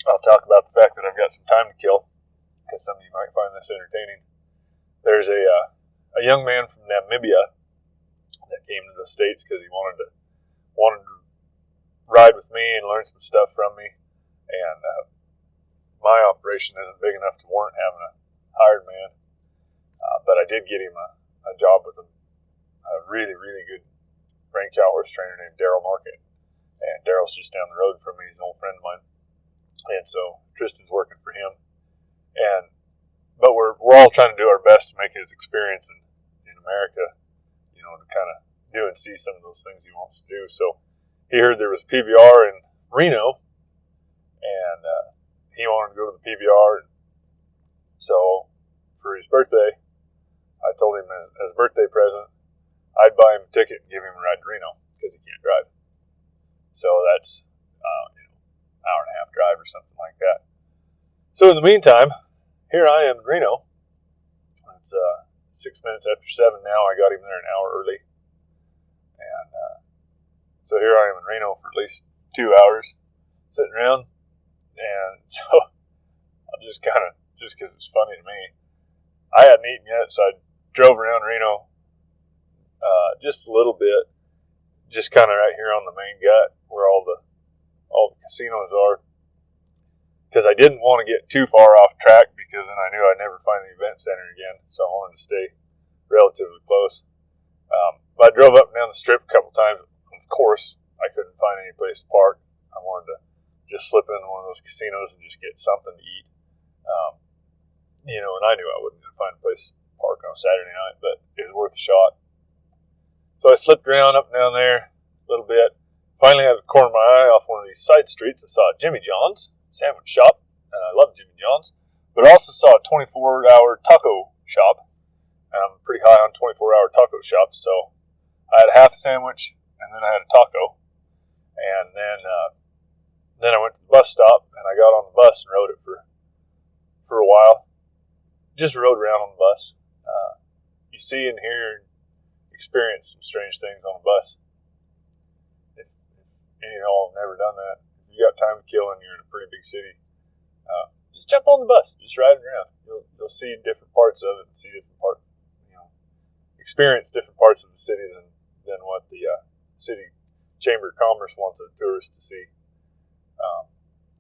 I'll talk about the fact that I've got some time to kill, because some of you might find this entertaining. There's a young man from Namibia that came to the States because he wanted to ride with me and learn some stuff from me. And my operation isn't big enough to warrant having a hired man, but I did get him a job with a really, really good rank cow horse trainer named Daryl Market. And Daryl's just down the road from me. He's an old friend of mine. And so Tristan's working for him. But we're all trying to do our best to make his experience in America, to kind of do and see some of those things he wants to do. So he heard there was PBR in Reno, and he wanted to go to the PBR. So for his birthday, I told him as a birthday present, I'd buy him a ticket and give him a ride to Reno because he can't drive. So that's hour and a half drive or something like that. So in the meantime, here I am in Reno. It's 6 minutes after 7 now. I got him there an hour early. And so here I am in Reno for at least 2 hours sitting around. And so I'll just because it's funny to me, I hadn't eaten yet, so I drove around Reno just a little bit, just kind of right here on the main gut where all the casinos are, because I didn't want to get too far off track, because then I knew I'd never find the event center again, so I wanted to stay relatively close. But I drove up and down the strip a couple times. Of course, I couldn't find any place to park. I wanted to just slip into one of those casinos and just get something to eat. And I knew I wasn't going to find a place to park on Saturday night, but it was worth a shot. So I slipped around up and down there a little bit. Finally, out of the corner of my eye, off one of these side streets, I saw Jimmy John's sandwich shop, and I love Jimmy John's. But I also saw a 24-hour taco shop, and I'm pretty high on 24-hour taco shops. So I had a half a sandwich, and then I had a taco, and then I went to the bus stop, and I got on the bus and rode it for a while. Just rode around on the bus. You see and hear and experience some strange things on a bus. If any of y'all have never done that, if you got time to kill and you're in a pretty big city, just jump on the bus, just ride it around. You'll see different parts of it, and see different parts, experience different parts of the city than what the city Chamber of Commerce wants a tourist to see.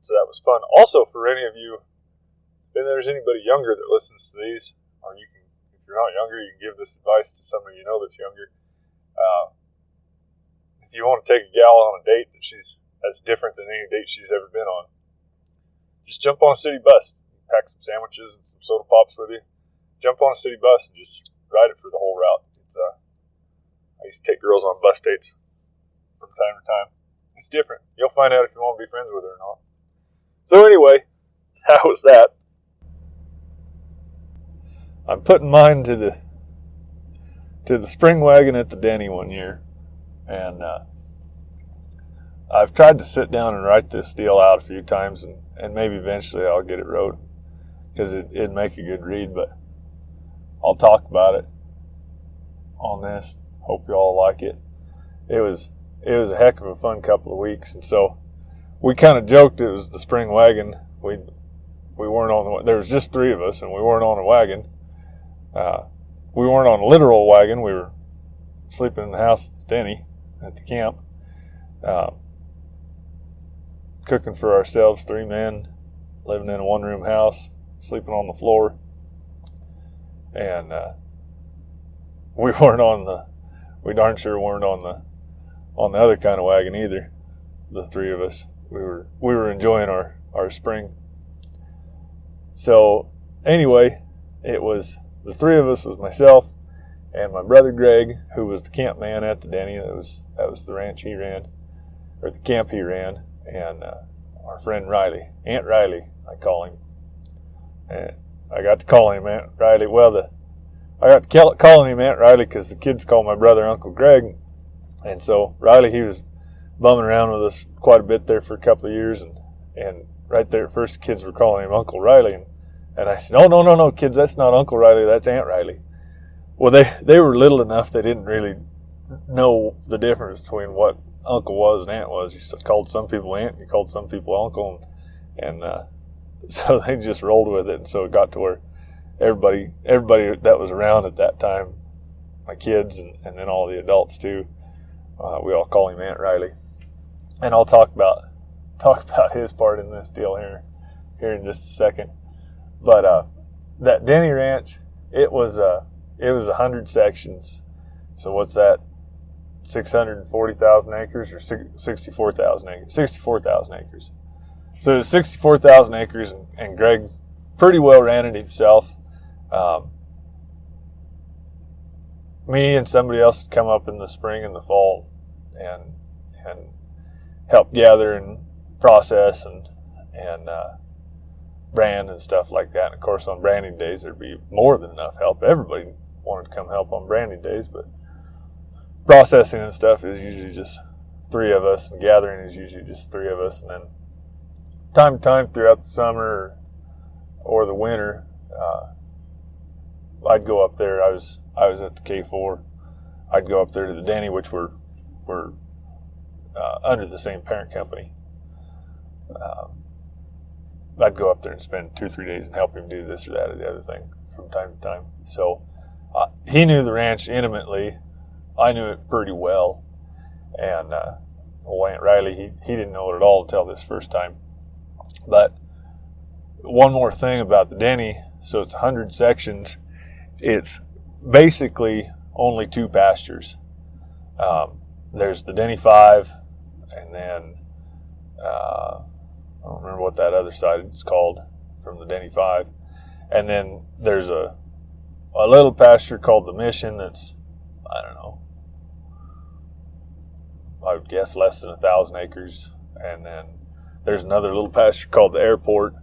So that was fun. Also, for any of you, if there's anybody younger that listens to these, or you can, if you're not younger, you can give this advice to somebody that's younger. If you want to take a gal on a date that's different than any date she's ever been on, just jump on a city bus, pack some sandwiches and some soda pops with you, jump on a city bus and just ride it for the whole route. I used to take girls on bus dates from time to time. It's different. You'll find out if you want to be friends with her or not. So anyway, how was that? I'm putting mine to the spring wagon at the Denny one year, and I've tried to sit down and write this deal out a few times, and maybe eventually I'll get it wrote, because it'd make a good read, but I'll talk about it on this. Hope you all like it. It was a heck of a fun couple of weeks, and so we kind of joked it was the spring wagon. We weren't on there was just 3 of us, and we weren't on a wagon. We weren't on a literal wagon. We were sleeping in the house at Denny at the camp, cooking for ourselves, 3 men, living in a 1-room house, sleeping on the floor, and we darn sure weren't on the other kind of wagon either. The 3 of us, we were enjoying our spring. So anyway, it was the 3 of us was myself and my brother Greg, who was the camp man at the Denny. That was the ranch he ran, or the camp he ran, and our friend Riley, Aunt Riley, I call him. And I got to call him Aunt Riley. Well, I got to calling him Aunt Riley because the kids call my brother Uncle Greg, and so Riley, he was bumming around with us quite a bit there for a couple of years, and right there at first the kids were calling him Uncle Riley, and I said, no, kids, that's not Uncle Riley, that's Aunt Riley. Well, they were little enough they didn't really know the difference between what Uncle was and Aunt was. You called some people Aunt, you called some people Uncle, And so they just rolled with it. And so it got to where everybody that was around at that time, my kids and then all the adults too, we all call him Aunt Riley. And I'll talk about his part in this deal here in just a second. But that Denny Ranch, it was 100 sections. So what's that? 640,000 acres or 64,000 acres? 64,000 acres. So it was 64,000 acres, and Greg pretty well ran it himself. Me and somebody else would come up in the spring and the fall and help gather and process and brand and stuff like that. And of course, on branding days, there'd be more than enough help. Everybody wanted to come help on branding days, but processing and stuff is usually just three of us, and gathering is usually just three of us. And then time to time throughout the summer or the winter, I'd go up there. I was at the K4. I'd go up there to the Denny, which were under the same parent company. I'd go up there and spend 2 or 3 days and help him do this or that or the other thing from time to time. So he knew the ranch intimately. I knew it pretty well. And old Aunt Riley, he didn't know it at all until this first time. But one more thing about the Denny, so it's 100 sections. It's basically only 2 pastures. There's the Denny 5, and then I don't remember what that other side is called from the Denny 5. And then there's a little pasture called the Mission that's, I don't know, I would guess less than 1,000 acres. And then there's another little pasture called the Airport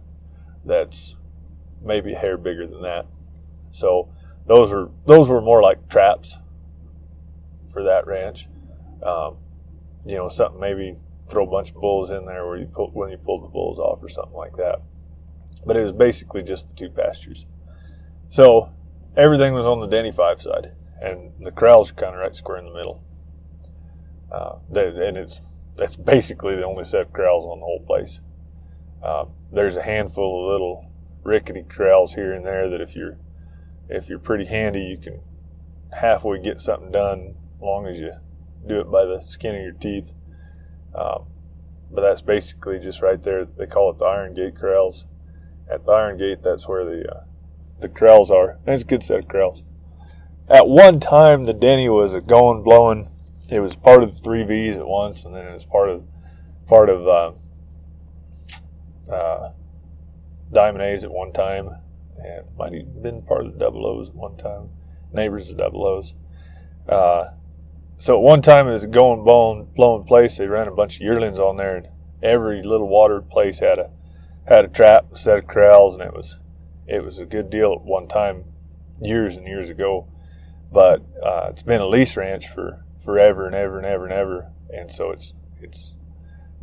that's maybe a hair bigger than that. So those were more like traps for that ranch. Something maybe throw a bunch of bulls in there when you pulled the bulls off or something like that. But it was basically just the 2 pastures. So everything was on the Denny 5 side, and the corrals are kind of right square in the middle. And that's basically the only set of corrals on the whole place. There's a handful of little rickety corrals here and there that if you're pretty handy, you can halfway get something done as long as you do it by the skin of your teeth. But that's basically just right there. They call it the Iron Gate corrals. At the Iron Gate, that's where the corrals are. And it's a good set of corrals. At one time, the Denny was a going, blowing. It was part of the 3 V's at once, and then it was part of Diamond A's at one time, and might have been part of the Double O's at one time. Neighbors of Double O's. So at one time, it was a going, blowing place. They ran a bunch of yearlings on there, and every little watered place had a trap, a set of corrals, and it was a good deal at one time, years and years ago. But it's been a lease ranch for forever and ever and ever and ever, and so it's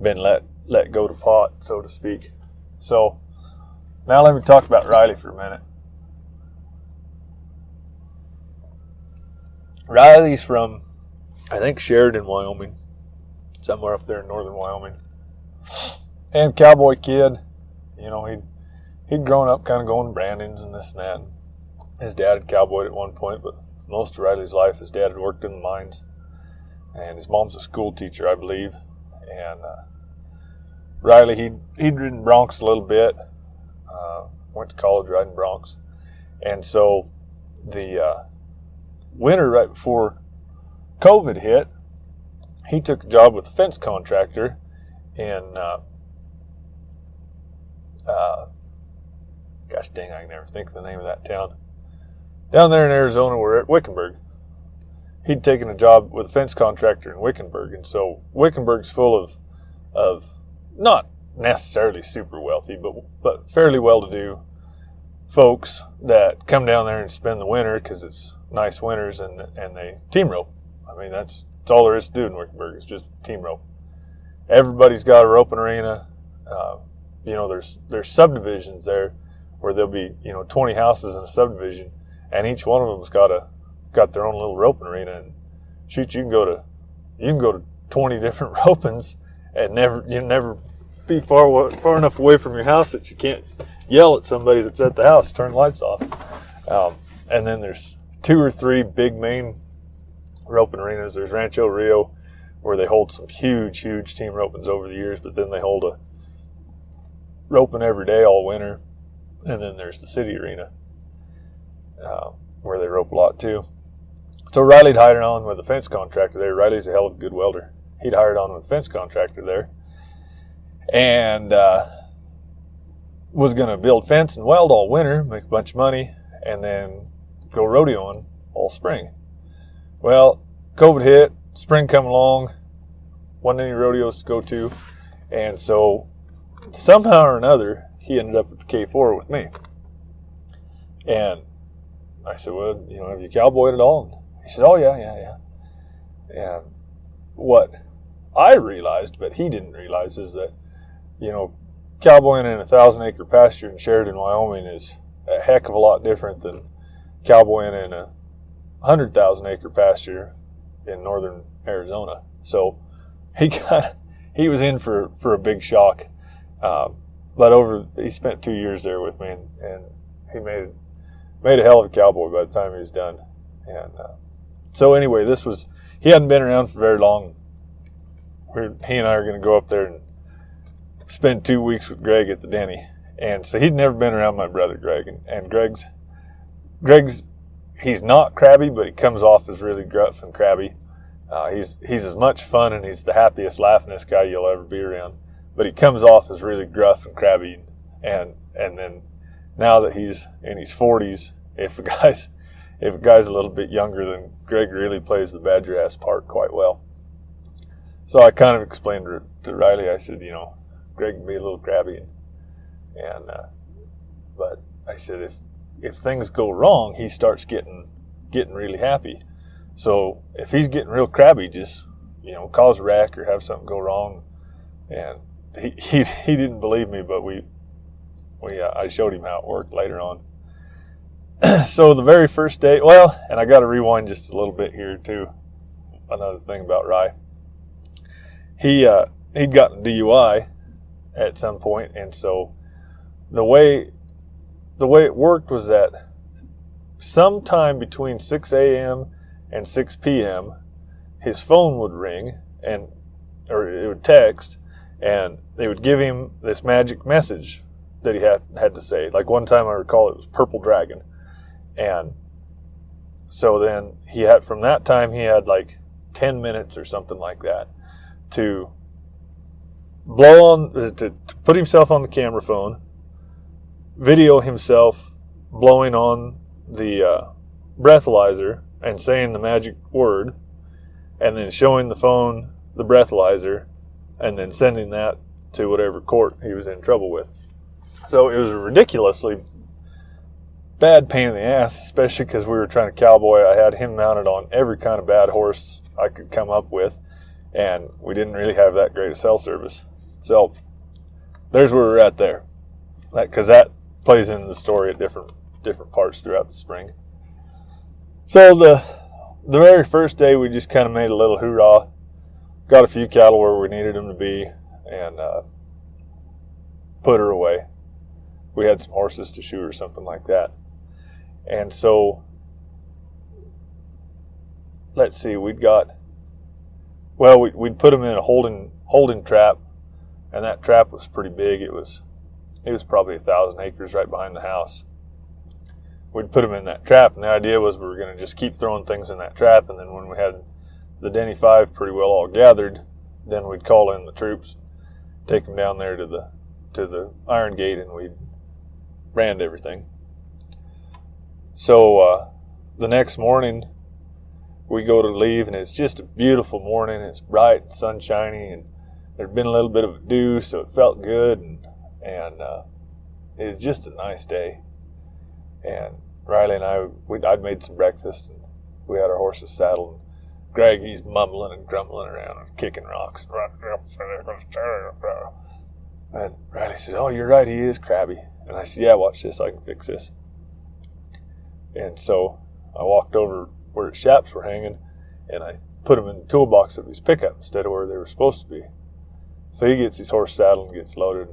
been let go to pot, so to speak. So now let me talk about Riley for a minute. Riley's from, I think, Sheridan, Wyoming, somewhere up there in northern Wyoming. And cowboy kid, he'd grown up kind of going to brandings and this and that. His dad had cowboyed at one point, but most of Riley's life, his dad had worked in the mines. And his mom's a school teacher, I believe. And Riley, he'd ridden broncs a little bit. Went to college riding broncs. And so the winter right before COVID hit, he took a job with a fence contractor in, gosh dang, I can never think of the name of that town. Down there in Arizona, we're at Wickenburg. He'd taken a job with a fence contractor in Wickenburg, and so Wickenburg's full of not necessarily super wealthy, but fairly well-to-do folks that come down there and spend the winter because it's nice winters, and they team rope. I mean, that's all there is to do in Wickenburg. It's just team rope. Everybody's got a roping arena. There's subdivisions there where there'll be 20 houses in a subdivision, and each one of them's got their own little roping arena. And shoot, you can go to 20 different ropings and never be far enough away from your house that you can't yell at somebody that's at the house, turn the lights off. And then there's 2 or 3 big main roping arenas. There's Rancho Rio, where they hold some huge team ropings over the years, but then they hold a roping every day all winter. And then there's the city arena, where they rope a lot too. So Riley'd hired on with a fence contractor there. Riley's a hell of a good welder. He'd hired on with a fence contractor there, and was going to build fence and weld all winter, make a bunch of money, and then go rodeoing all spring. Well, COVID hit, spring come along, wasn't any rodeos to go to, and so somehow or another, he ended up at the K4 with me. And I said, well, have you cowboyed at all? And he said, oh, yeah. And what I realized, but he didn't realize, is that, cowboying in a 1,000-acre pasture in Sheridan, Wyoming is a heck of a lot different than cowboying in a 100,000-acre pasture in northern Arizona. So he was in for a big shock. But he spent 2 years there with me, and he made a hell of a cowboy by the time he was done. And so anyway, he hadn't been around for very long. He and I are going to go up there and spend 2 weeks with Greg at the Denny. And so he'd never been around my brother Greg, and Greg's he's not crabby, but he comes off as really gruff and crabby. He's as much fun, and he's the happiest, laughingest guy you'll ever be around. But he comes off as really gruff and crabby, and then now that he's in his 40s, if a guy's a little bit younger, then Greg really plays the badger ass part quite well. So I kind of explained to Riley. I said, Greg can be a little crabby, but I said if things go wrong, he starts getting really happy. So if he's getting real crabby, just cause a wreck or have something go wrong. And he didn't believe me, but I showed him how it worked later on. So the very first day, and I got to rewind just a little bit here too. Another thing about Rye, he'd gotten DUI at some point, and so the way it worked was that sometime between 6 a.m. and 6 p.m. his phone would ring, or it would text, and they would give him this magic message that he had to say. Like one time I recall it was Purple Dragon. And so then from that time he had like 10 minutes or something like that to to put himself on the camera phone, video himself blowing on the breathalyzer and saying the magic word, and then showing the phone the breathalyzer, and then sending that to whatever court he was in trouble with. So it was a ridiculously bad pain in the ass, especially because we were trying to cowboy. I had him mounted on every kind of bad horse I could come up with, and we didn't really have that great a cell service. So there's where we're at there, because that plays into the story at different parts throughout the spring. So the very first day, we just kind of made a little hoorah, got a few cattle where we needed them to be, and put her away. We had some horses to shoe or something like that. And so, let's see, we'd put them in a holding trap, and that trap was pretty big. It was probably 1,000 acres right behind the house. We'd put them in that trap, and the idea was we were going to just keep throwing things in that trap, and then when we had the Denny 5 pretty well all gathered, then we'd call in the troops, take them down there to the iron gate, and we'd brand everything. So the next morning, we go to leave, and it's just a beautiful morning. It's bright and sunshiny, and there'd been a little bit of a dew, so it felt good, and it was just a nice day. And Riley and I'd made some breakfast, and we had our horses saddled. And Greg, he's mumbling and grumbling around and kicking rocks. And Riley said, "Oh, you're right, he is crabby." And I said, "Yeah, watch this, I can fix this." And so I walked over where his shaps were hanging, and I put them in the toolbox of his pickup instead of where they were supposed to be. So he gets his horse saddled and gets loaded.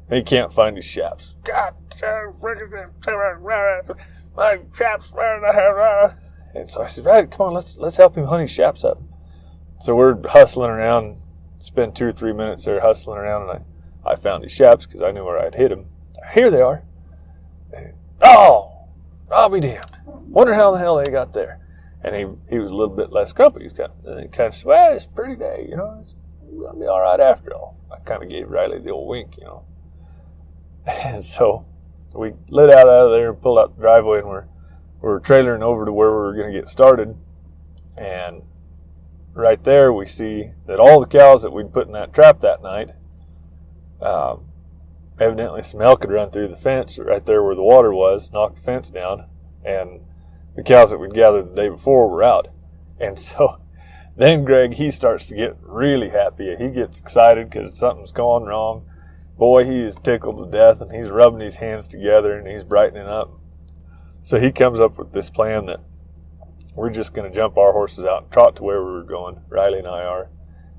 And he can't find his chaps. God damn, my chaps. And so I said, right, come on, let's help him hunt his chaps up. So we're hustling around, spend 2 or 3 minutes there hustling around, and I found his chaps because I knew where I'd hit him. Here they are. And, oh, I'll be damned. Wonder how the hell they got there. And he was a little bit less grumpy. He's kind of said, well, it's a pretty day, it's going to be all right after all. I kind of gave Riley the old wink, And so we lit out of there and pulled out the driveway, and we're trailering over to where we were going to get started. And right there we see that all the cows that we'd put in that trap that night, evidently some elk had run through the fence right there where the water was, knocked the fence down, and the cows that we'd gathered the day before were out. And so then Greg, he starts to get really happy. He gets excited because something's going wrong. Boy, he is tickled to death, and he's rubbing his hands together, and he's brightening up. So he comes up with this plan that we're just going to jump our horses out and trot to where we were going, Riley and I are,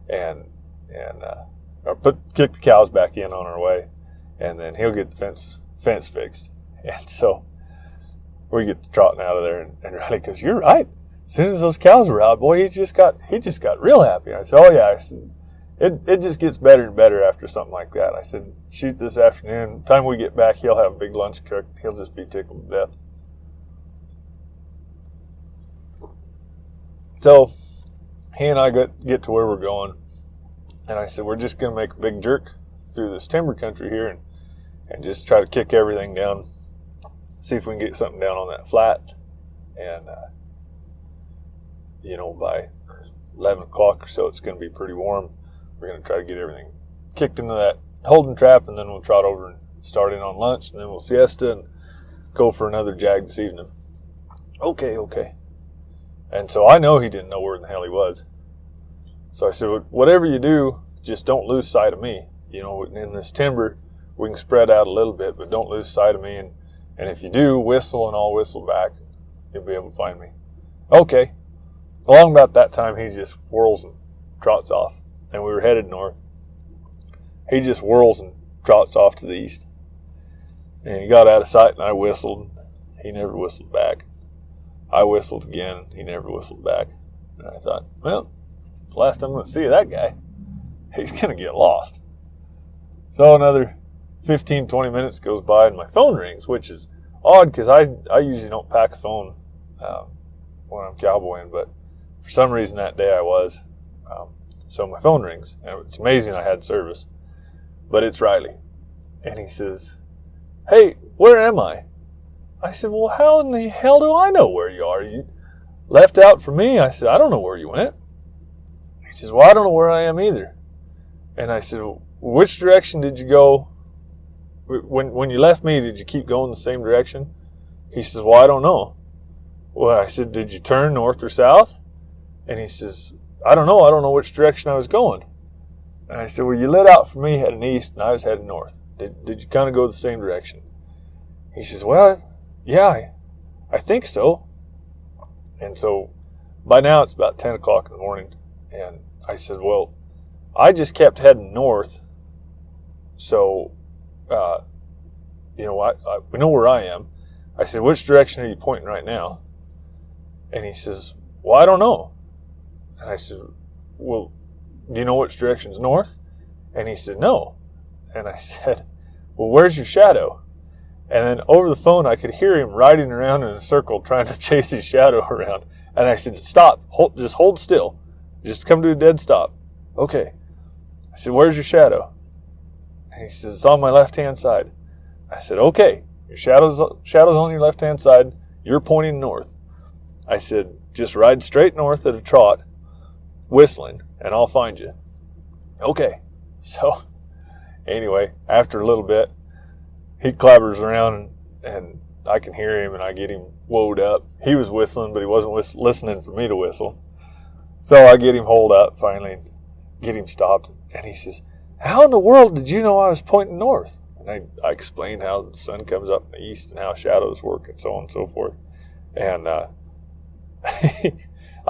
and kick the cows back in on our way, and then he'll get the fence fixed. And so we get to trotting out of there, and Riley goes, "You're right. As soon as those cows were out, boy, he just got real happy." I said, "Oh yeah." I said, It just gets better and better after something like that. I said, "Shoot this afternoon. Time we get back, he'll have a big lunch cooked. He'll just be tickled to death." So he and I get to where we're going, and I said, "We're just going to make a big jerk through this timber country here and just try to kick everything down, see if we can get something down on that flat." And, by 11 o'clock or so, it's going to be pretty warm. We're going to try to get everything kicked into that holding trap, and then we'll trot over and start in on lunch, and then we'll siesta and go for another jag this evening. Okay. And so I know he didn't know where in the hell he was. So I said, whatever you do, just don't lose sight of me. In this timber, we can spread out a little bit, but don't lose sight of me. And if you do, whistle and I'll whistle back. You'll be able to find me. Okay. Along about that time, he just whirls and trots off. And we were headed north. He just whirls and trots off to the east. And he got out of sight, and I whistled. He never whistled back. I whistled again. He never whistled back. And I thought, well, the last I'm going to see that guy, he's going to get lost. So another 15, 20 minutes goes by, and my phone rings, which is odd because I usually don't pack a phone when I'm cowboying, but for some reason that day I was. So my phone rings, and it's amazing I had service. But it's Riley. And he says, "Hey, where am I?" I said, "Well, how in the hell do I know where you are? You left out for me." I said, "I don't know where you went." He says, "Well, I don't know where I am either." And I said, "Well, which direction did you go? When you left me, did you keep going the same direction?" He says, "Well, I don't know." Well, I said, "Did you turn north or south?" And he says, I don't know which direction I was going." And I said, "Well, you lit out for me heading east, and I was heading north. Did you kind of go the same direction?" He says, "Well, yeah, I think so." And so by now it's about 10 o'clock in the morning. And I said, "Well, I just kept heading north. So, we know where I am." I said, "Which direction are you pointing right now?" And he says, "Well, I don't know." And I said, "Well, do you know which direction's north?" And he said, "No." And I said, "Well, where's your shadow?" And then over the phone, I could hear him riding around in a circle trying to chase his shadow around. And I said, "Stop. Just hold still. Just come to a dead stop." "Okay." I said, "Where's your shadow?" And he says, "It's on my left-hand side." I said, "Okay. Your shadow's on your left-hand side. You're pointing north." I said, "Just ride straight north at a trot, whistling, and I'll find you." Okay. So anyway, after a little bit, he clabbers around, and I can hear him, and I get him woed up. He was whistling, but he wasn't listening for me to whistle. So I get him holed up finally and get him stopped. And he says, "How in the world did you know I was pointing north?" And I explained how the sun comes up in the east and how shadows work and so on and so forth. And I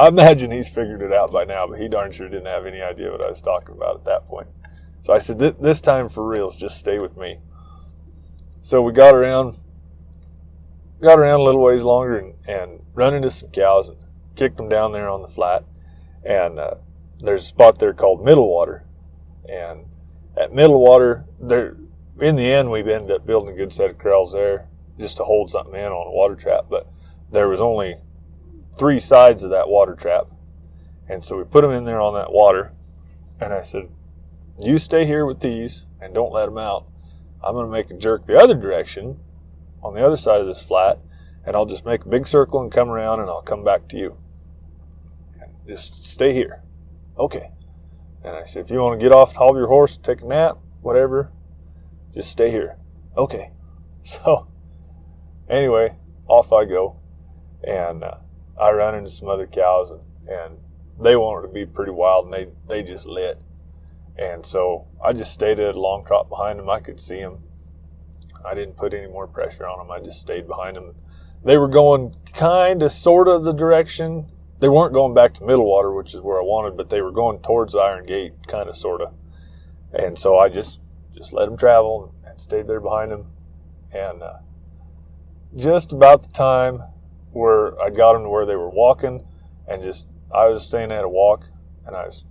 imagine he's figured it out by now, but he darn sure didn't have any idea what I was talking about at that point. So I said, this time for reals, just stay with me. So we got around a little ways longer and run into some cows and kicked them down there on the flat. And there's a spot there called Middle Water. And at Middle Water, in the end, we ended up building a good set of corrals there just to hold something in on a water trap. But there was only 3 sides of that water trap. And so we put them in there on that water. And I said, you stay here with these and don't let them out. I'm going to make a jerk the other direction on the other side of this flat, and I'll just make a big circle and come around, and I'll come back to you. And just stay here. Okay. And I said, if you want to get off, haul your horse, take a nap, whatever, just stay here. Okay. So anyway, off I go. And I run into some other cows, and they wanted to be pretty wild, and they just lit. And so I just stayed at a long trot behind them. I could see them. I didn't put any more pressure on them. I just stayed behind them. They were going kind of, sort of the direction. They weren't going back to Middle Water, which is where I wanted, but they were going towards the Iron Gate, kind of, sort of. And so I just let them travel and stayed there behind them. And just about the time where I got them to where they were walking, and I was staying at a walk, and I was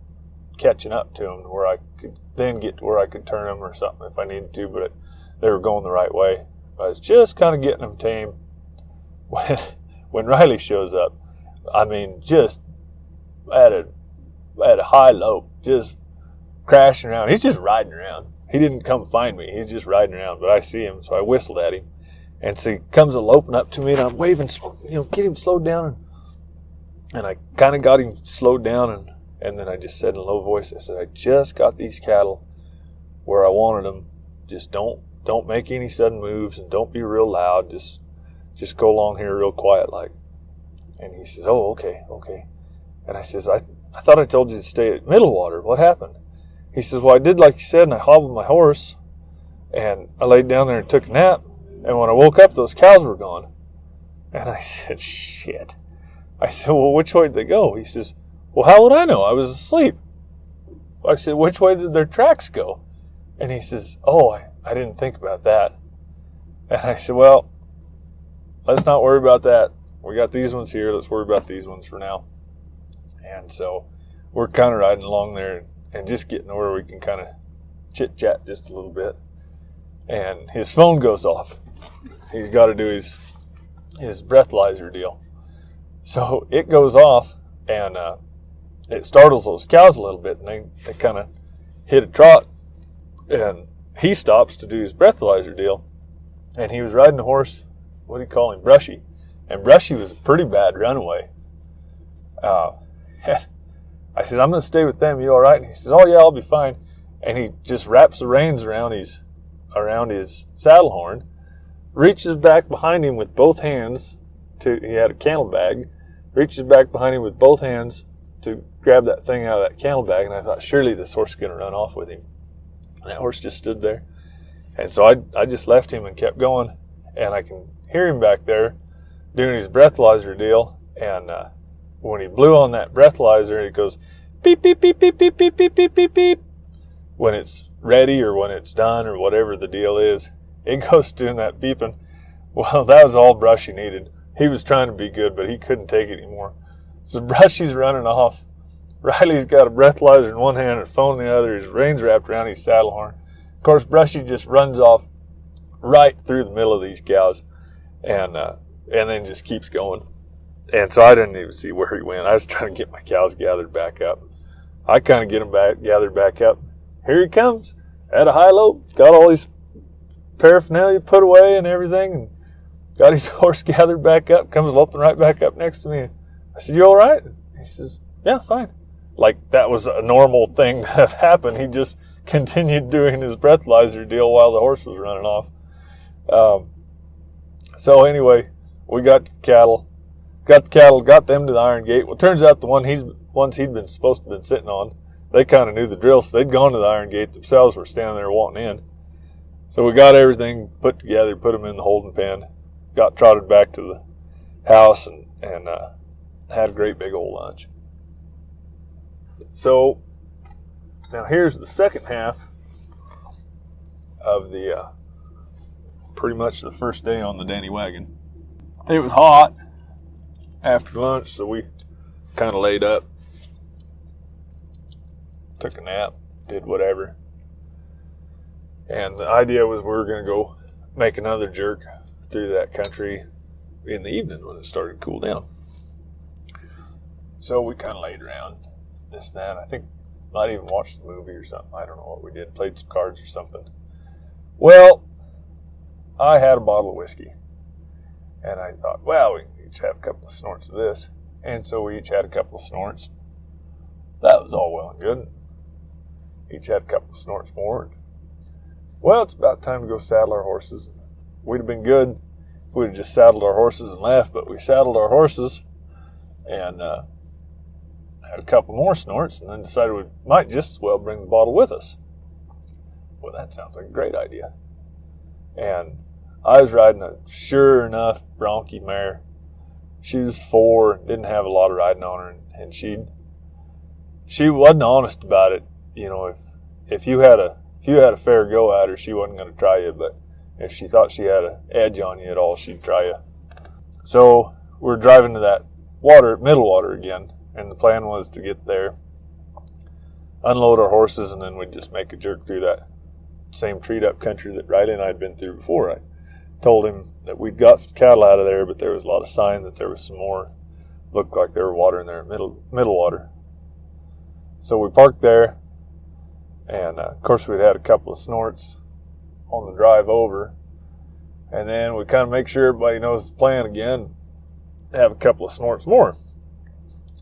catching up to them where I could then get to where I could turn them or something if I needed to, but they were going the right way. I was just kind of getting them tame when Riley shows up. I mean, just at a high lope, just crashing around. He's just riding around. He didn't come find me. He's just riding around, but I see him, so I whistled at him. And so he comes loping up to me, and I'm waving, get him slowed down. And I kind of got him slowed down, and then I just said in a low voice, I said, I just got these cattle where I wanted them. Just don't make any sudden moves, and don't be real loud. Just go along here real quiet like. And he says, oh, okay. And I says, I thought I told you to stay at Middle Water. What happened? He says, well, I did like you said, and I hobbled my horse, and I laid down there and took a nap, and when I woke up, those cows were gone. And I said, shit. I said, well, which way did they go? He says, well, how would I know? I was asleep. I said, which way did their tracks go? And he says, oh, I didn't think about that. And I said, well, let's not worry about that. We got these ones here. Let's worry about these ones for now. And so we're kind of riding along there and just getting to where we can kind of chit-chat just a little bit. And his phone goes off. He's got to do his breathalyzer deal. So it goes off, and it startles those cows a little bit, and they kind of hit a trot, and he stops to do his breathalyzer deal. And he was riding a horse, what do you call him, Brushy. And Brushy was a pretty bad runaway. I said, I'm going to stay with them. You all right? And he says, oh, yeah, I'll be fine. And he just wraps the reins around his saddle horn, reaches back behind him with both hands. He had a candle bag, reaches back behind him with both hands to grab that thing out of that candle bag. And I thought, surely this horse is going to run off with him. And that horse just stood there. And so I just left him and kept going. And I can hear him back there doing his breathalyzer deal. And when he blew on that breathalyzer, it goes beep, beep, beep, beep, beep, beep, beep, beep, beep, beep. When it's ready or when it's done or whatever the deal is, it goes doing that beeping. Well, that was all Brushy needed. He was trying to be good, but he couldn't take it anymore. So Brushy's running off. Riley's got a breathalyzer in one hand and a phone in the other. His reins wrapped around his saddle horn. Of course, Brushy just runs off right through the middle of these cows and then just keeps going. And so I didn't even see where he went. I was trying to get my cows gathered back up. I kind of get them gathered back up. Here he comes at a high lope. Got all his paraphernalia put away and everything. And got his horse gathered back up. Comes loping right back up next to me. I said, you all right? He says, yeah, fine. Like that was a normal thing to have happened. He just continued doing his breathalyzer deal while the horse was running off. So anyway, we got the cattle. Got them to the Iron Gate. Well, it turns out the ones he'd been supposed to have been sitting on, they kind of knew the drill, so they'd gone to the Iron Gate themselves, were standing there wanting in. So we got everything put together, put them in the holding pen, got trotted back to the house, and had a great big old lunch. So now here's the second half of the pretty much the first day on the Denny wagon. It was hot after lunch, so we kind of laid up, took a nap, did whatever. And the idea was we were going to go make another jerk through that country in the evening when it started to cool down. So we kind of laid around, this and that. I think might even watched the movie or something. I don't know what we did. Played some cards or something. Well, I had a bottle of whiskey. And I thought, well, we each have a couple of snorts of this. And so we each had a couple of snorts. That was all well and good. Each had a couple of snorts more. Well, it's about time to go saddle our horses. We'd have been good if we'd have just saddled our horses and left, but we saddled our horses and had a couple more snorts and then decided we might just as well bring the bottle with us. Well, that sounds like a great idea. And I was riding a sure enough bronky mare. She was 4, didn't have a lot of riding on her, and she wasn't honest about it. You know, if you had a fair go at her, she wasn't going to try you, but if she thought she had an edge on you at all, she'd try you. So we're driving to that middle water again, and the plan was to get there, unload our horses, and then we'd just make a jerk through that same treed up country that Riley and I had been through before. I told him that we'd got some cattle out of there, but there was a lot of sign that there was some more. Looked like there were water in there, middle water. So we parked there, and of course we'd had a couple of snorts on the drive over, and then we kind of make sure everybody knows the plan again, have a couple of snorts more,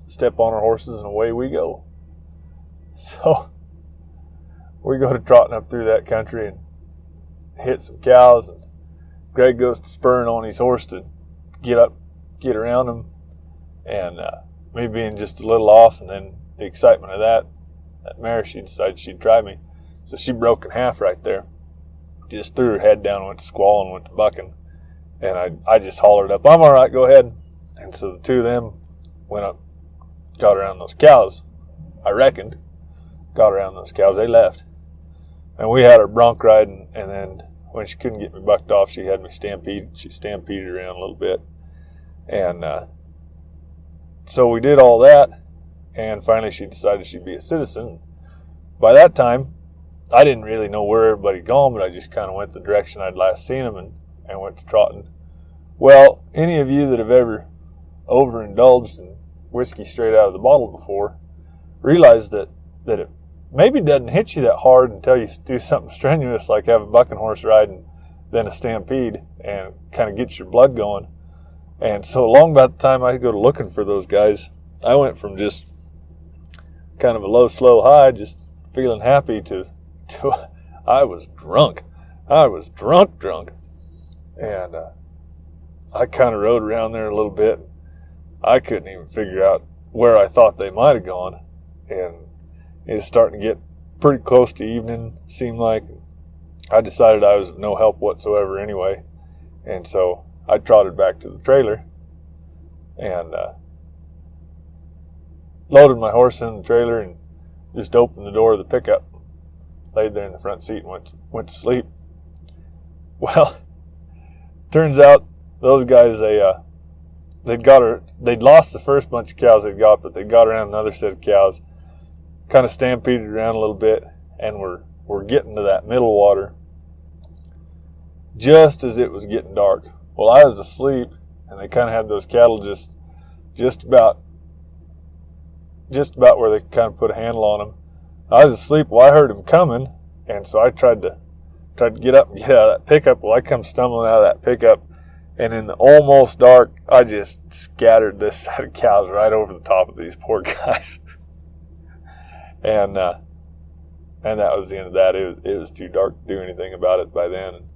step on our horses, and away we go. So we go to trotting up through that country and hit some cows, and Greg goes to spurring on his horse to get around him, and me being just a little off, and then the excitement of that mare, she decided she'd try me. So she broke in half right there. Just threw her head down, went to squall, and went to bucking. And I just hollered up, "I'm all right, go ahead." And so the two of them went up, got around those cows, I reckoned, got around those cows. They left. And we had her bronc riding, and then when she couldn't get me bucked off, she had me stampede. She stampeded around a little bit. And so we did all that, and finally she decided she'd be a citizen. By that time, I didn't really know where everybody had gone, but I just kind of went the direction I'd last seen them and went to trotting. Well, any of you that have ever overindulged in whiskey straight out of the bottle before realize that it maybe doesn't hit you that hard until you do something strenuous like have a bucking horse ride and then a stampede and kind of gets your blood going. And so along about the time I go to looking for those guys, I went from just kind of a low, slow high, just feeling happy to I was drunk. I was drunk. And I kind of rode around there a little bit. I couldn't even figure out where I thought they might have gone. And it was starting to get pretty close to evening, seemed like. I decided I was of no help whatsoever anyway. And so I trotted back to the trailer and loaded my horse in the trailer and just opened the door of the pickup, laid there in the front seat and went to sleep. Well, turns out those guys, they'd lost the first bunch of cows they'd got, but they got around another set of cows, kind of stampeded around a little bit, and we're getting to that middle water just as it was getting dark. Well, I was asleep, and they kind of had those cattle just about where they kind of put a handle on them. I was asleep. Well, I heard them coming, and so I tried to get up and get out of that pickup. Well, I come stumbling out of that pickup, and in the almost dark, I just scattered this set of cows right over the top of these poor guys. And that was the end of that. It was too dark to do anything about it by then.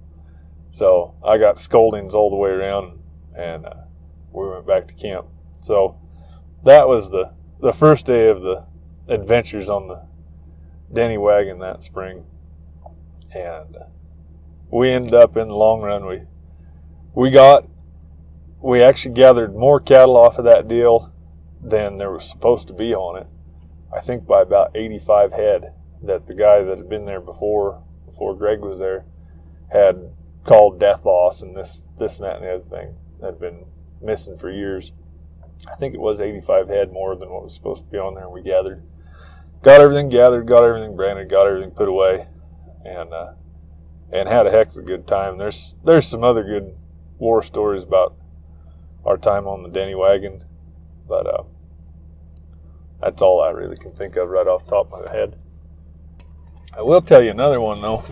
So I got scoldings all the way around, and we went back to camp. So that was the first day of the adventures on the Denny wagon that spring. And we ended up in the long run. We actually gathered more cattle off of that deal than there was supposed to be on it. I think by about 85 head that the guy that had been there before Greg was there had called death loss and this and that and the other thing. Had been missing for years. I think it was 85 head more than what was supposed to be on there. We got everything gathered, got everything branded, got everything put away, and had a heck of a good time. There's some other good war stories about our time on the Denny Wagon, but that's all I really can think of right off the top of my head. I will tell you another one, though.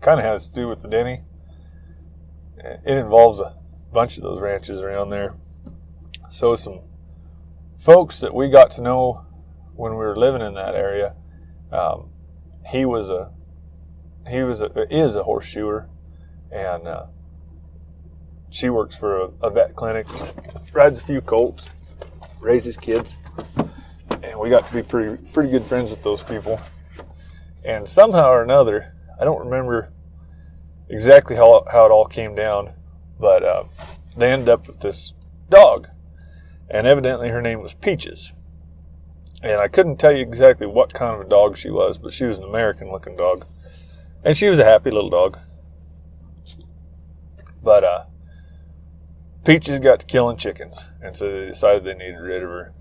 Kind of has to do with the Denny. It involves a bunch of those ranches around there. So some folks that we got to know when we were living in that area, is a horseshoer, and she works for a vet clinic, rides a few colts, raises kids, and we got to be pretty good friends with those people. And somehow or another, I don't remember exactly how it all came down, but they ended up with this dog, and evidently her name was Peaches. And I couldn't tell you exactly what kind of a dog she was, but she was an American-looking dog, and she was a happy little dog. But Peaches got to killing chickens, and so they decided they needed rid of her.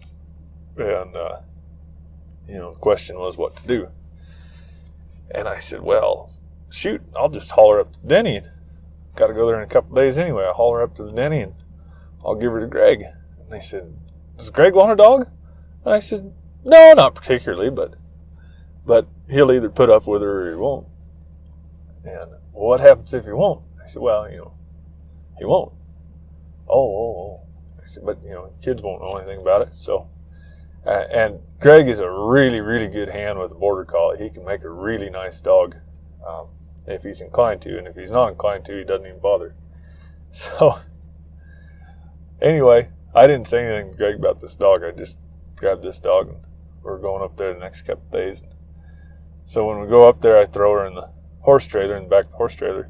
And the question was what to do. And I said, well, shoot, I'll just haul her up to Denny. Got to go there in a couple of days anyway. I'll haul her up to the Denny and I'll give her to Greg. And they said, does Greg want a dog? And I said, no, not particularly, but he'll either put up with her or he won't. And what happens if he won't? I said, well, he won't. Oh. I said, but, kids won't know anything about it. So, and Greg is a really, really good hand with a border collie. He can make a really nice dog. If he's inclined to, and if he's not inclined to, he doesn't even bother. So, anyway, I didn't say anything to Greg about this dog. I just grabbed this dog, and we're going up there the next couple of days. So when we go up there, I throw her in the horse trailer, in the back of the horse trailer,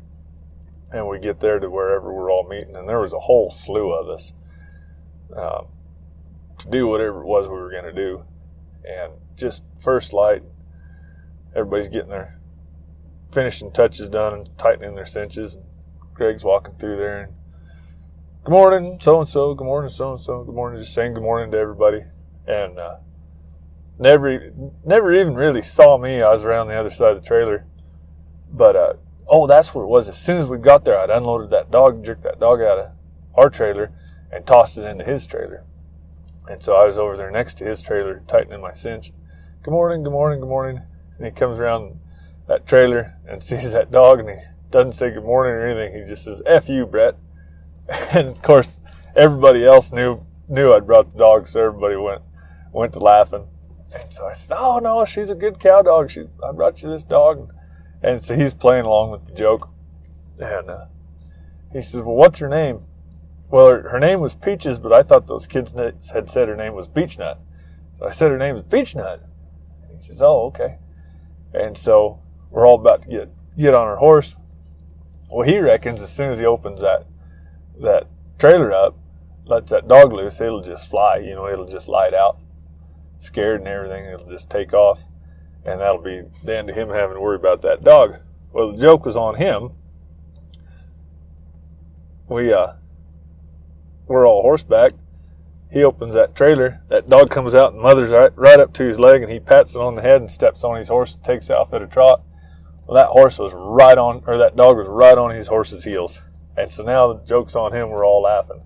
and we get there to wherever we're all meeting, and there was a whole slew of us to do whatever it was we were going to do. And just first light, everybody's getting their finishing touches done and tightening their cinches. And Greg's walking through there and, good morning, so-and-so, good morning, so-and-so, good morning, just saying good morning to everybody. And never even really saw me. I was around the other side of the trailer. But, that's what it was. As soon as we got there, I'd unloaded that dog, jerked that dog out of our trailer, and tossed it into his trailer. And so I was over there next to his trailer, tightening my cinch. Good morning, good morning, good morning. And he comes around that trailer and sees that dog, and he doesn't say good morning or anything. He just says, F you, Brett. And of course, everybody else knew I'd brought the dog, so everybody went to laughing. And so I said, oh no, she's a good cow dog. I brought you this dog. And so he's playing along with the joke. And he says, well, what's her name? Well, her name was Peaches, but I thought those kids had said her name was Beachnut. So I said her name was Beachnut. And he says, oh, okay. And so we're all about to get on our horse. Well, he reckons as soon as he opens that trailer up, lets that dog loose, it'll just fly. It'll just light out, scared and everything. It'll just take off, and that'll be the end of him having to worry about that dog. Well, the joke was on him. We're all horseback. He opens that trailer. That dog comes out and mothers right up to his leg, and he pats it on the head and steps on his horse and takes off at a trot. Well, that dog was right on his horse's heels. And so now the joke's on him. We're all laughing.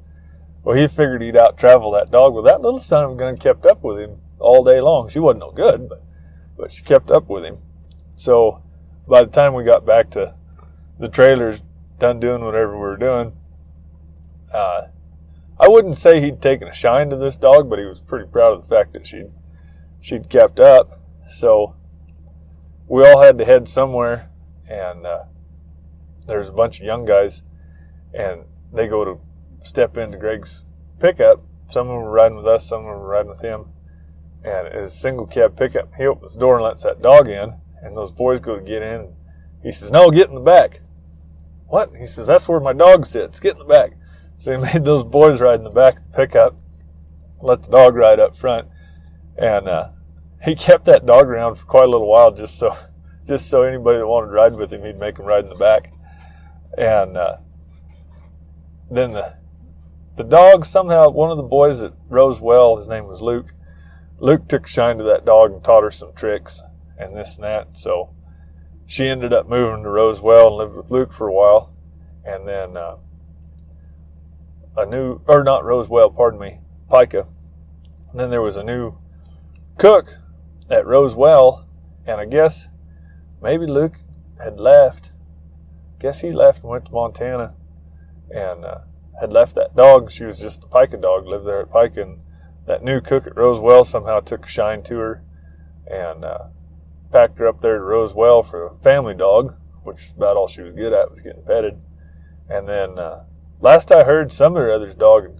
Well, he figured he'd out-travel that dog. Well, that little son of a gun kept up with him all day long. She wasn't no good, but she kept up with him. So by the time we got back to the trailers, done doing whatever we were doing, I wouldn't say he'd taken a shine to this dog, but he was pretty proud of the fact that she'd kept up. So we all had to head somewhere, and there's a bunch of young guys, and they go to step into Greg's pickup. Some of them were riding with us, some of them were riding with him. And it's a single cab pickup. He opens the door and lets that dog in, and those boys go to get in. And he says, no, get in the back. What? He says, that's where my dog sits. Get in the back. So he made those boys ride in the back of the pickup, let the dog ride up front. And he kept that dog around for quite a little while just so just so anybody that wanted to ride with him, he'd make them ride in the back. And then the dog, somehow, one of the boys at Rosewell, his name was Luke. Luke took a shine to that dog and taught her some tricks and this and that. So she ended up moving to Rosewell and lived with Luke for a while. And then not Rosewell, pardon me, Pica. And then there was a new cook at Rosewell, and I guess maybe Luke had left. Guess he left and went to Montana and had left that dog. She was just the Pica dog, lived there at Pica, and that new cook at Rosewell somehow took a shine to her and packed her up there to Rosewell for a family dog, which is about all she was good at, was getting petted. And then last I heard, some of her other's dog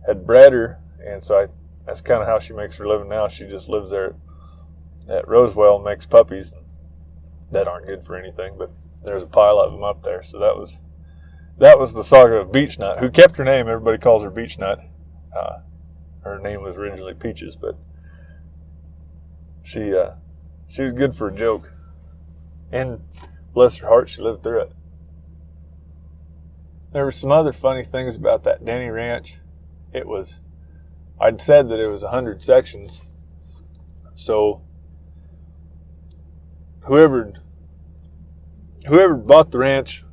had bred her, and so that's kind of how she makes her living now. She just lives there at Rosewell and makes puppies that aren't good for anything, but there's a pile of them up there. So that was the saga of Beachnut, who kept her name. Everybody calls her Beachnut. Her name was originally Peaches, but she was good for a joke. And bless her heart, she lived through it. There were some other funny things about that Denny ranch. I'd said that it was 100 sections. So whoever bought the ranch,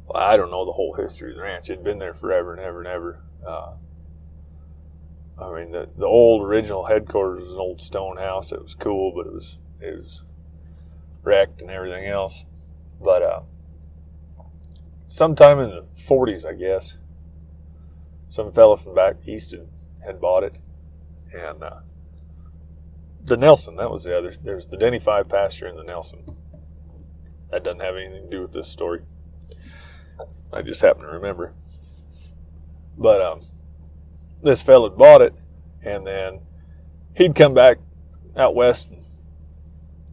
well, I don't know the whole history of the ranch. It'd been there forever and ever and ever. I mean, the old original headquarters was an old stone house. It was cool, but it was wrecked and everything else. But sometime in the 40s, I guess, some fella from back east had bought it. And the Nelson, that was the other. There's the Denny 5 pasture and the Nelson. That doesn't have anything to do with this story. I just happen to remember. But this fella had bought it, and then he'd come back out west and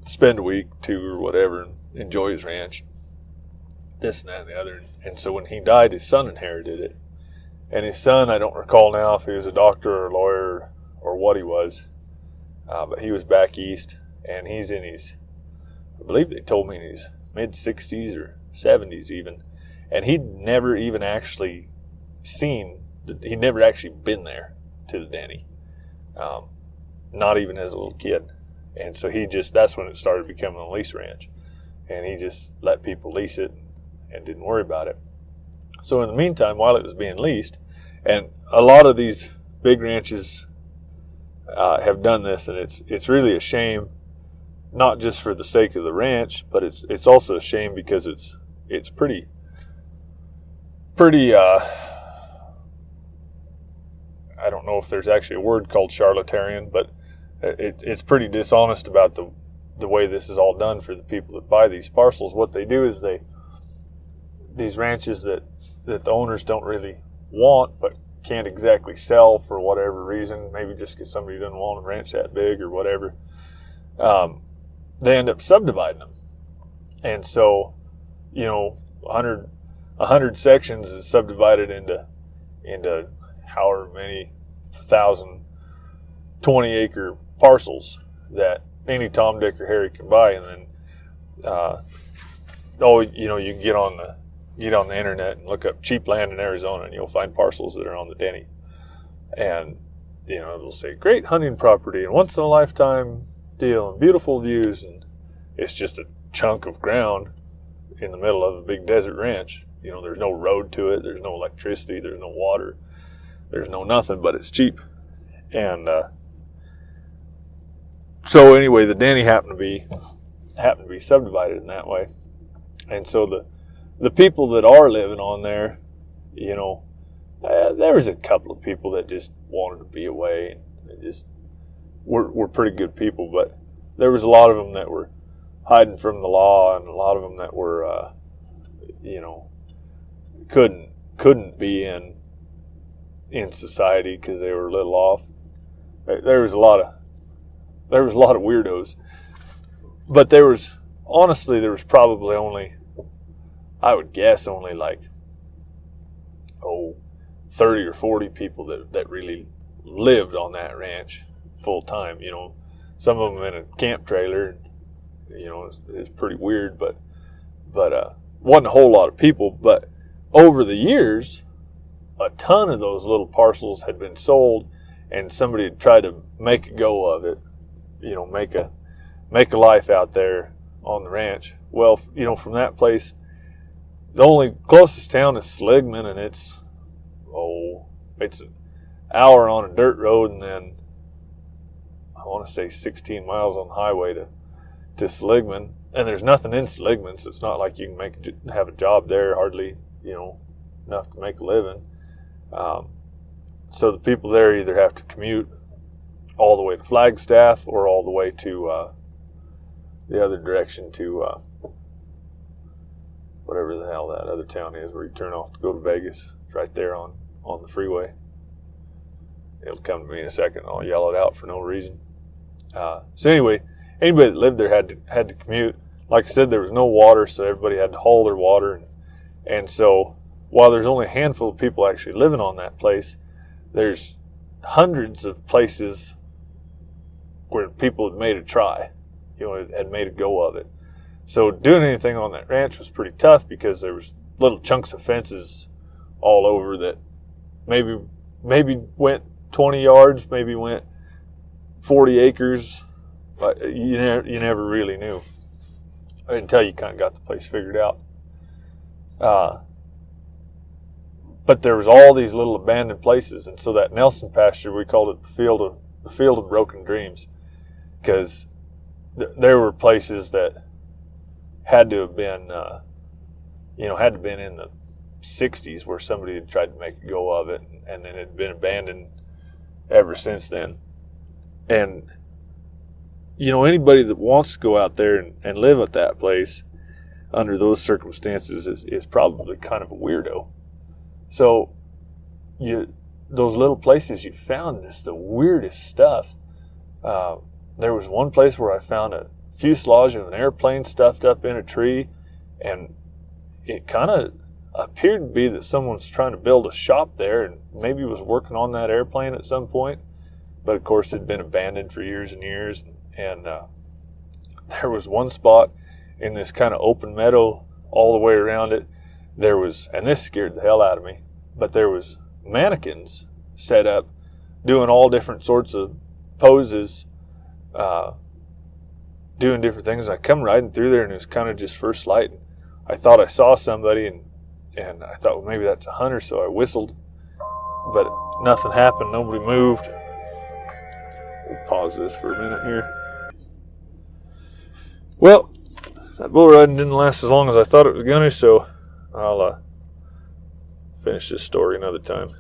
spend a week, 2 or whatever, and enjoy his ranch, this and that and the other. And so when he died, his son inherited it. And his son, I don't recall now if he was a doctor or a lawyer or what he was, but he was back east, and he's in his, I believe they told me in his mid-60s or 70s even, and he'd never even actually he'd never actually been there to the Denny, not even as a little kid. And so that's when it started becoming a lease ranch, and he just let people lease it and didn't worry about it. So in the meantime, while it was being leased, and a lot of these big ranches have done this, and it's really a shame, not just for the sake of the ranch, but it's also a shame because it's pretty I don't know if there's actually a word called charlatarian, but it's pretty dishonest about the way this is all done for the people that buy these parcels. What they do is these ranches that the owners don't really want but can't exactly sell for whatever reason, maybe just because somebody doesn't want a ranch that big or whatever, they end up subdividing them. And so, 100 sections is subdivided into however many 1,000 20-acre parcels that any Tom, Dick, or Harry can buy. And then, you can get on the internet and look up cheap land in Arizona, and you'll find parcels that are on the Denny. And, it'll say great hunting property and once in a lifetime deal and beautiful views. And it's just a chunk of ground in the middle of a big desert ranch. There's no road to it. There's no electricity. There's no water. There's no nothing, but it's cheap. And so anyway, the Denny happened to be subdivided in that way. And so the people that are living on there, there was a couple of people that just wanted to be away, and they just were pretty good people, but there was a lot of them that were hiding from the law, and a lot of them that were, couldn't be in society because they were a little off. There was a lot of weirdos, but there was probably only, I would guess, only like 30 or 40 people that really lived on that ranch full time. Some of them in a camp trailer, You know, it's pretty weird, but wasn't a whole lot of people. But over the years, a ton of those little parcels had been sold, and somebody had tried to make a go of it. You know, make a life out there on the ranch. Well, you know, from that place, the only closest town is Seligman, and it's an hour on a dirt road, and then I want to say 16 miles on the highway to Seligman. And there's nothing in Seligman, so it's not like you can have a job there, hardly, you know, enough to make a living. So the people there either have to commute all the way to Flagstaff or all the way to the other direction to whatever the hell that other town is where you turn off to go to Vegas. It's right there on the freeway. It'll come to me in a second. I'll yell it out for no reason. So anyway, anybody that lived there had to commute. Like I said, there was no water, so everybody had to haul their water. And so while there's only a handful of people actually living on that place, there's hundreds of places where people had made a try, you know, had made a go of it. So doing anything on that ranch was pretty tough because there was little chunks of fences all over that maybe went 20 yards, maybe went 40 acres, but you never really knew until you kind of got the place figured out. But there was all these little abandoned places, and so that Nelson pasture, we called it the field of broken dreams, because there were places that had to have been, had to been in the 60s where somebody had tried to make a go of it, and then it had been abandoned ever since then. And, you know, anybody that wants to go out there and live at that place under those circumstances is probably kind of a weirdo. So those little places, you found just the weirdest stuff. There was one place where I found a fuselage of an airplane stuffed up in a tree, and it kind of appeared to be that someone's trying to build a shop there and maybe was working on that airplane at some point. But of course, it had been abandoned for years and years. And there was one spot in this kind of open meadow all the way around it. There was, and this scared the hell out of me, but there was mannequins set up doing all different sorts of poses, doing different things. I come riding through there, and it was kind of just first light. I thought I saw somebody, and I thought, well, maybe that's a hunter, so I whistled, but nothing happened. Nobody moved. We'll pause this for a minute here. Well, that bull riding didn't last as long as I thought it was going to, so I'll finish this story another time.